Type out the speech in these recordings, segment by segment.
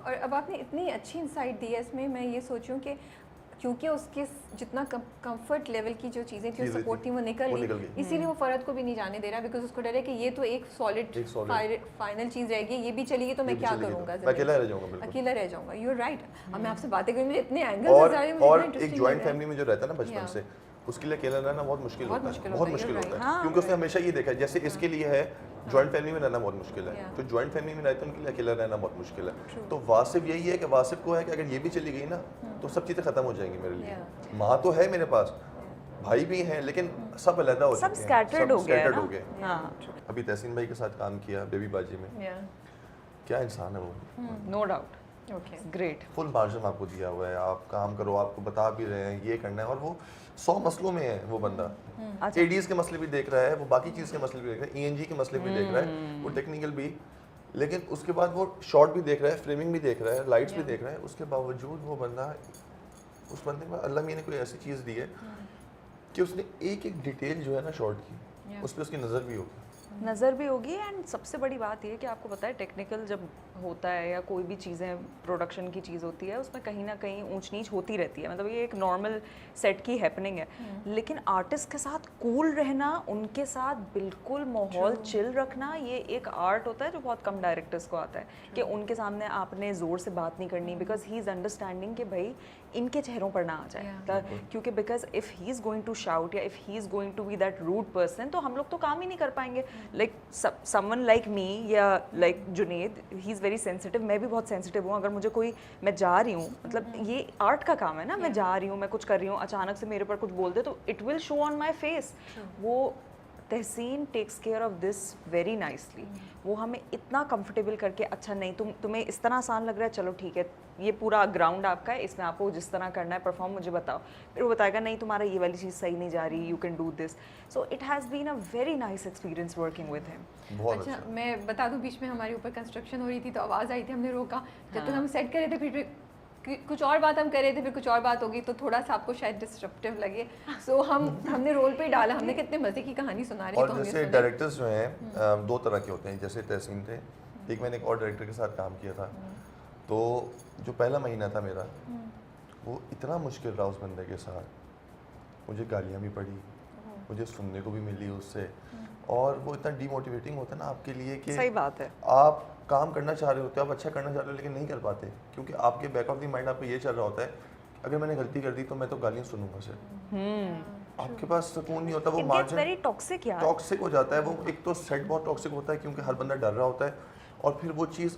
और अब आपने इतनी अच्छी इंसाइट दी है इसमें, मैं ये सोचूं कि क्योंकि उसके जितना कंफर्ट लेवल की जो चीज़ें थी, सपोर्ट थी, वो निकल गई, इसीलिए वो फरहत को भी नहीं जाने दे रहा, बिकॉज उसको डर है कि ये तो एक सॉलिड फाइनल चीज़ रहेगी, ये भी चलेगी तो मैं क्या करूँगा, अकेला रह जाऊँगा, अकेला रह जाऊँगा। You are right. अब मैं आपसे बातें करूँ, मुझे इतने एंगल्स आ रहे हैं, और एक जॉइंट फैमिली में जो रहता है ना बचपन से, उसके लिए अकेला रहना बहुत मुश्किल होता है, बहुत मुश्किल होता है, क्योंकि उसने हमेशा ये देखा है, जैसे इसके लिए है जॉइंट फैमिली में रहना बहुत मुश्किल है, तो जॉइंट फैमिली में रहते हैं उनके लिए अकेला रहना बहुत मुश्किल है। तो वासिफ यही है कि वासिफ को है कि अगर ये भी चली गई ना तो सब चीज़ें खत्म हो जाएंगी मेरे लिए। माँ तो है मेरे पास, भाई भी हैं, लेकिन सब अलग हो चुके हैं, सब स्कैटर्ड हो गए। अभी तहसीन भाई के साथ काम किया बेबी बाजी में, क्या इंसान है वो, no doubt, great. Full margin आपको दिया हुआ है, आप काम करो, आपको बता भी रहे हैं ये करना है, और वो 100 मसलों में है वो बंदा। एडीज के मसले भी देख रहा है, वो बाकी चीज़ के मसले भी देख रहा है, ईएनजी के मसले भी देख रहा है, वो टेक्निकल भी, लेकिन उसके बाद वो शॉट भी देख रहा है, फ्रेमिंग भी देख रहा है, लाइट्स भी देख रहा है। उसके बावजूद वो बंदा, उस बंदे में अल्लाह मियां ने कोई ऐसी चीज़ दी है कि उसने एक एक डिटेल जो है ना शॉट की, उस पर उसकी नज़र भी होगी। एंड सबसे बड़ी बात ये है कि आपको पता है टेक्निकल जब होता है या कोई भी चीज़ें प्रोडक्शन की चीज़ होती है, उसमें कहीं ना कहीं ऊंच नीच होती रहती है, मतलब ये एक नॉर्मल सेट की हैपनिंग है। लेकिन आर्टिस्ट के साथ कूल रहना, उनके साथ बिल्कुल माहौल चिल रखना, ये एक आर्ट होता है जो बहुत कम डायरेक्टर्स को आता है, कि उनके सामने आपने ज़ोर से बात नहीं करनी, बिकॉज ही इज़ अंडरस्टैंडिंग कि भाई इनके चेहरों पर ना आ जाए, क्योंकि because if he is going to shout या if he is going to be that rude person, तो हम लोग तो काम ही नहीं कर पाएंगे। लाइक समवन लाइक मी या like Junaid, he is very sensitive, मैं भी बहुत सेंसिटिव हूँ। अगर मुझे कोई, मैं जा रही हूँ, मतलब ये आर्ट का काम है ना, मैं जा रही हूँ, मैं कुछ कर रही हूँ, अचानक से मेरे पर कुछ बोल दे तो it will show on my face. वो Tahseen takes care of this very nicely. वो हमें इतना कंफर्टेबल करके, अच्छा नहीं तुम्हें इस तरह आसान लग रहा है, चलो ठीक है, ये पूरा ग्राउंड आपका है, इसमें आपको जिस तरह करना है परफॉर्म मुझे बताओ। फिर वो बताएगा नहीं तुम्हारा ये वाली चीज़ सही नहीं जा रही, you can do this. So it has been a very nice experience working with him. अच्छा, मैं बता दूं, बीच में हमारे ऊपर कंस्ट्रक्शन हो रही थी तो आवाज़ आई थी, हमने रोका, जब तक हम सेट कर रहे थे, फिर कुछ और बात हम कर रहे थे, फिर कुछ और बात होगी, तो थोड़ा सा आपको शायद डिस्ट्रप्टिव लगे। सो हमने रोल पे डाला, हमने कितने मजे की कहानी सुना रही। और जैसे डायरेक्टर्स जो हैं दो तरह के होते हैं, जैसे तहसीन थे, एक मैंने एक और डायरेक्टर के साथ काम किया था, तो जो पहला महीना था मेरा, वो इतना मुश्किल रहा उस बंदे के साथ, मुझे गालियाँ भी पड़ी, मुझे सुनने को भी मिली उससे, और वो इतना डीमोटिवेटिंग होता है ना आपके लिए कि सही बात है, आप काम करना चाह रहे होते हो, आप अच्छा करना चाह रहे हो, लेकिन नहीं कर पाते, क्योंकि आपके बैक ऑफ द माइंड आपको ये चल रहा होता है अगर मैंने गलती कर दी तो मैं तो गालियाँ सुनूंगा सिर्फ। आपके पास सुकून नहीं होता, वो मार्जिन वेरी टॉक्सिक हो जाता है। वो एक तो सेट बहुत टॉक्सिक होता है क्योंकि हर बंदा डर रहा होता है, और फिर वो चीज़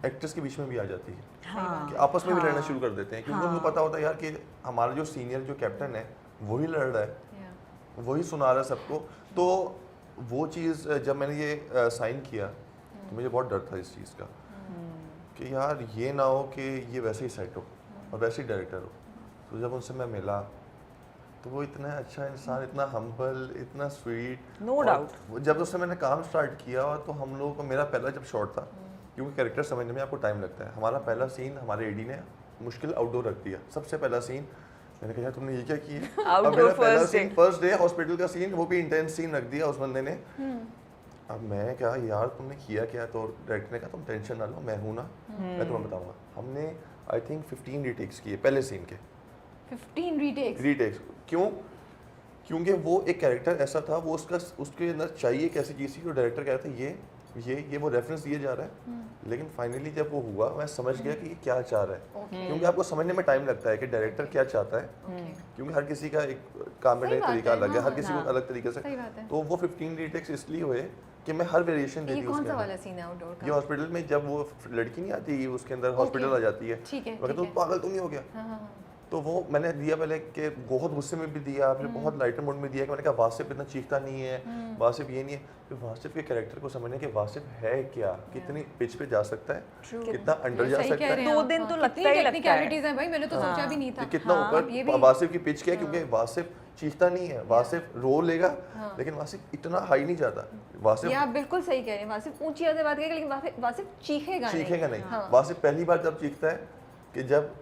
एक्टर्स के बीच में भी आ जाती है कि आपस में भी लड़ना शुरू कर देते हैं, क्योंकि उनको पता होता है यार कि हमारा जो सीनियर जो कैप्टन है वही लड़ रहा है, वही सुना रहा है सबको। तो वो चीज़ जब मैंने ये साइन किया तो मुझे बहुत डर था इस चीज़ का कि यार ये ना हो कि ये वैसे ही सेट हो और वैसे ही डायरेक्टर हो। तो जब उनसे मैं मिला तो वो इतना अच्छा इंसान, इतना हम्बल, इतना स्वीट, नो डाउट। जब उससे मैंने काम स्टार्ट किया तो हम लोगों को, मेरा पहला जब शॉट था, क्योंकि कैरेक्टर समझने में आपको टाइम लगता है, हमारा पहला सीन हमारे एडी ने मुश्किल आउटडोर रख दिया, सबसे पहला सीन। मैंने कहा तुमने ये क्या किया? अब मेरा पहला सीन फर्स्ट डे हॉस्पिटल का सीन, वो भी इंटेंस सीन रख दिया उस बंदे ने। अब मैं क्या यार तुमने किया क्या? तो डायरेक्टर ने कहा तुम टेंशन ना लो, मैं हूँ ना, मैं तुम्हें बताऊंगा। हमने आई थिंक 15 रीटेक्स किए पहले सीन के। 15 रीटेक्स क्यों? क्योंकि वो एक कैरेक्टर ऐसा था, वो उसके अंदर चाहिए कैसी चीज़ थी, जो डायरेक्टर कह रहा था ये वो रेफरेंस दिए जा रहा है, लेकिन फाइनली जब वो हुआ मैं समझ गया कि ये क्या चाह रहा है। क्योंकि आपको समझने में टाइम लगता है कि डायरेक्टर क्या चाहता है, क्योंकि हर किसी का एक काम करने का तरीका अलग है, हर किसी को अलग तरीके से। तो वो 15 रीटेक्स इसलिए हुए कि मैं हर वेरिएशन देती हूँ। कौन सा वाला सीन है आउटडोर का? ये हॉस्पिटल में जब वो लड़की नहीं आती, उसके अंदर हॉस्पिटल आ जाती है, तो पागल तो नहीं हो गया? तो वो मैंने दिया पहले कि बहुत गुस्से में भी दिया, फिर बहुत लाइटर मोड में दिया कि मैंने कहा वासिफ इतना चीखता नहीं है, वासिफ ये नहीं है। फिर वासिफ के कैरेक्टर को समझने के वासिफ है क्या, कितनी पिच पे जा सकता है, कितना अंडर जा सकता है। 2 दिन तो लगता ही लगता है भाई, मैंने तो सोचा भी नहीं था कितना ऊपर वासिफ की पिच क्या है, क्योंकि वासिफ चीखता नहीं है, वासिफ रो लेगा, लेकिन वासिफ इतना हाई नहीं जाता। वासिफ, आप बिल्कुल सही कह रहे हैं, वासिफ ऊंची आवाज़ से बात करेगा, लेकिन वासिफ चीखेगा नहीं। वासिफ पहली बार जब चीखता है कि जब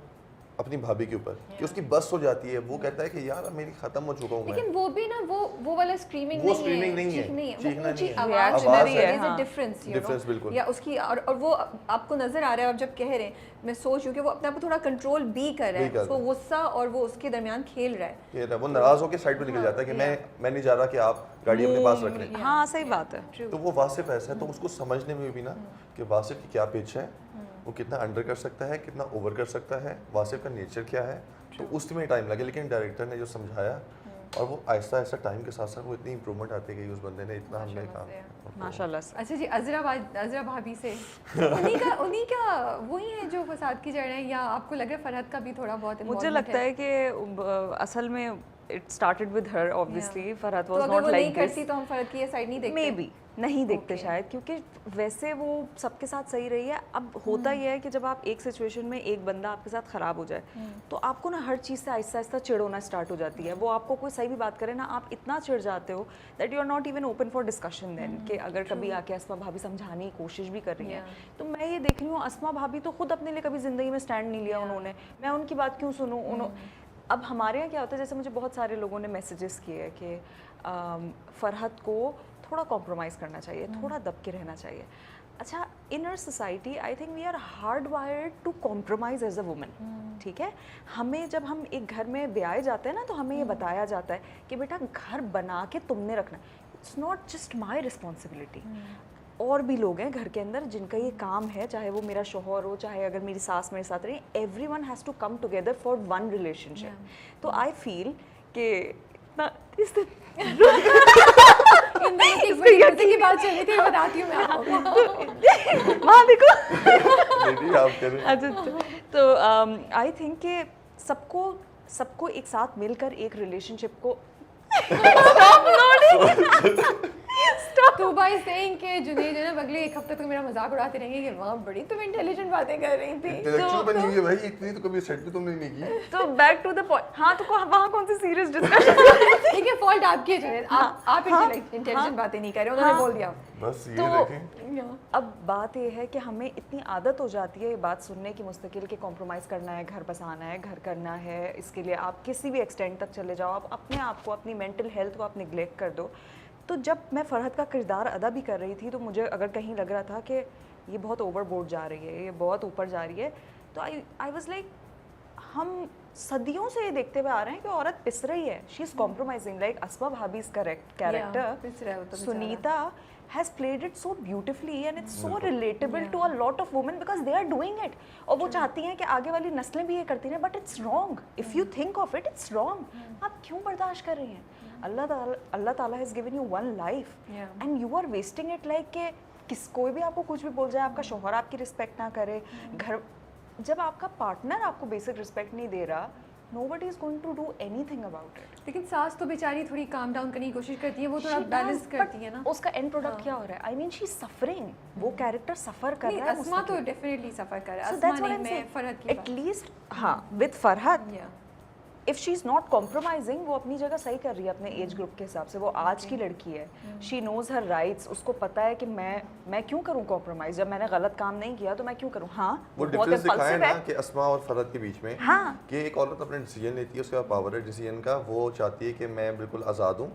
अपनी भाभी के ऊपर कि उसकी बस हो जाती है, वो कहता है कि यार अब मेरी खत्म हो चुका हूँ मैं। लेकिन वो भी ना वो वाला स्क्रीमिंग वो screaming नहीं है, चीख नहीं है, चीखना वो ऊंची नहीं है, आवाज आवाज है, है, there is a हाँ। difference, you know, Difference बिल्कुल। या उसकी और वो आपको नजर आ रहा है, आप जब कह रहे हैं मैं सोच रही हूँ कि वो अपने आप को थोड़ा कंट्रोल भी कर रहा भी कर है, उसको रहा है। गुस्सा और वो उसके दरमियान खेल रहा है। ये रहा, वो नाराज होकर साइड पे निकल जाता है कि मैं नहीं जा रहा कि आप गाड़ी अपने पास रख लें। हाँ सही बात है। तो वो वासिफ ऐसा है, तो उसको समझने में भी ना कि वासिफ की क्या पिच है, वो कितना अंडर कर सकता है, कितना ओवर कर सकता है, वासिफ का नेचर क्या है, तो उसमें टाइम लगे। लेकिन डायरेक्टर ने जो समझाया और वो आहिस्ता आहिस्ता टाइम के साथ साथ वो इतनी इंप्रूवमेंट आती गई उस बंदे ने, इतना हमने काम माशाल्लाह से। अच्छा जी, अजरा भाभी से उन्हीं का वही है जो फसाद की जड़ है, या आपको लग रहा है फरहत का भी थोड़ा बहुत मुझे involvement लगता है कि असल में it started with her obviously. Farhat तो वाज अगर नॉट वो नहीं लाइक दिस। करती तो हम फरहत की ये साइड नहीं देखते। मे बी नहीं देखते Okay. शायद, क्योंकि वैसे वो सबके साथ सही रही है। अब होता ये है कि जब आप एक सिचुएशन में एक बंदा आपके साथ ख़राब हो जाए तो आपको ना हर चीज़ से आहिस्ता आहिस्ता चिढ़ होना स्टार्ट हो जाती है। वो आपको कोई सही भी बात करे ना, आप इतना चिढ़ जाते हो that you are not even open for discussion then, कि अगर कभी आके अस्मा भाभी समझाने की कोशिश भी कर रही हैं तो मैं ये देख रही हूँ अस्मा भाभी तो खुद अपने लिए कभी ज़िंदगी में स्टैंड नहीं लिया उन्होंने, मैं उनकी बात क्यों सुनूँ। अब हमारे यहाँ क्या होता है, जैसे मुझे बहुत सारे लोगों ने मैसेजेस किए कि फरहत को थोड़ा कॉम्प्रोमाइज़ करना चाहिए, थोड़ा दब के रहना चाहिए। अच्छा, in our society I think we are hard wired to compromise as a woman, ठीक है। हमें जब हम एक घर में ब्याए जाते हैं ना तो हमें ये बताया जाता है कि बेटा घर बना के तुमने रखना, it's not just my responsibility. और भी लोग हैं घर के अंदर जिनका ये काम है, चाहे वो मेरा शोहर हो, चाहे अगर मेरी सास मेरे साथ रही, everyone has to come together for one relationship. तो आई फील कि इन दोनों की एक बड़ी मजे की बात चल रही थी, बताती हूँ मैं आपको। वहाँ देखो। नहीं आप करें। अच्छा, तो आई थिंक कि सबको एक साथ मिलकर एक रिलेशनशिप को तो बाय सेइंग के जुनैद है ना अगले एक हफ्ते तक मेरा मजाक उड़ाते रहेंगे कि वाह बड़ी तुम इंटेलिजेंट बातें कर रही थी। इंटेलेक्चुअल बनी हुई है भाई, इतनी तो कभी सेट पे तुमने नहीं की। तो बैक टू द पॉइंट। हाँ तो वहाँ कौन सी सीरियस डिस्कशन। ठीक है, फॉल्ट आपकी है जुनैद, आप इंटेलिजेंट बातें नहीं कर रहे, उन्होंने बोल दिया। बस ये तो देखें, अब बात ये है कि हमें इतनी आदत हो जाती है ये बात सुनने की मुस्तकिल के कॉम्प्रोमाइज़ करना है, घर बसाना है, घर करना है, इसके लिए आप किसी भी एक्सटेंट तक चले जाओ, आप अपने आप को, अपनी मेंटल हेल्थ को आप निगलेक्ट कर दो। तो जब मैं फरहत का किरदार अदा भी कर रही थी तो मुझे अगर कहीं लग रहा था कि ये बहुत ओवरबोर्ड जा रही है, ये बहुत ऊपर जा रही है, तो आई वाज लाइक हम सदियों से ये देखते हुए आ रहे हैं कि औरत पिस रही है, she is compromising. Like Asma भाभी's character Sunita has played it so beautifully and it's so relatable to a lot of women because they are doing it। और वो चाहती हैं कि आगे वाली नस्लें भी ये करती हैं, but it's wrong if you think of it, it's wrong। आप क्यों बर्दाश्त कर रही हैं? अल्लाह ताला has given you one life and you are wasting it like कि कोई भी आपको कुछ भी बोल जाए, आपका शौहर आपकी रिस्पेक्ट ना करे, घर जब आपका पार्टनर आपको बेसिक रिस्पेक्ट नहीं दे रहा, nobody is going to do anything about it। लेकिन सास तो बेचारी थोड़ी काम डाउन करने की कोशिश करती है, वो थोड़ा बैलेंस करती है ना। उसका एंड प्रोडक्ट क्या हो रहा है? आई मीन शी सफरिंग, वो कैरेक्टर सफर कर रहा है। अस्मा तो डेफिनेटली सफर कर रहा है, So अस्मा that's what नहीं, I'm मैं saying। फरहत की At least हाँ with Farhat Yeah. If she is not compromising, वो अपनी जगह सही कर रही है अपने एज ग्रुप के हिसाब से। वो आज की लड़की है, शी नोज़ हर राइट्स, उसको पता है कि मैं क्यों करूँ कॉम्प्रोमाइज़, जब मैंने गलत काम नहीं किया तो मैं क्यों करूँ। हाँ वो बहुत डिफरेंस दिखाया impulsive ना है। कि अस्मा और फरहत के बीच में, हाँ कि एक औरत अपने डिसीजन लेती है, उसके पास पावर है डिसीजन का, वो चाहती है कि मैं बिल्कुल आज़ाद हूँ,